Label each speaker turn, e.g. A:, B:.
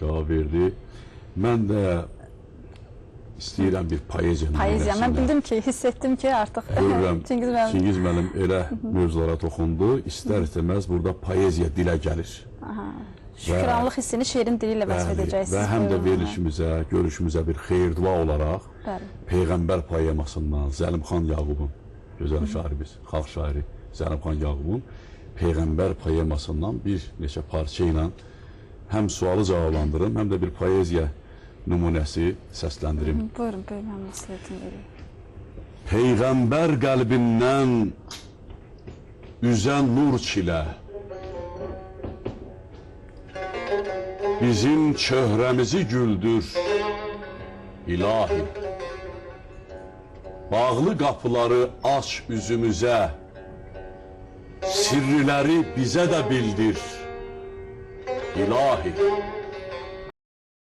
A: cavab verdi. Mən də istəyirəm bir poeziya nümunəsində.
B: Mən bildim ki, hiss etdim ki, artıq
A: Çingiz müəllim elə mövzulara toxundu. İstər-istəməz burada poeziya dilə gəlir.
B: Şükranlıq hissini şeirin dili ilə vəsf edəcəksiniz.
A: Və həm də verilişimizə, görüşümüzə bir xeyir-dua olaraq Peyğəmbər poemasından Zəlimxan Yaqubun, gözəl şairimiz, xalq şairi Zəlimxan Yaqubun Peyğəmbər poemasından bir neçə parça ilə həm sualı cavablandırım, həm də bir poeziya nümunəsi səsləndirim.
B: Buyurun, mən məsləhətim verim.
A: Peyğəmbər qəlbindən üzən nur çilə, bizim çöhrəmizi güldür, ilahi. Bağlı qapıları aç üzümüzə, sirriləri bizə də bildir, ilahi.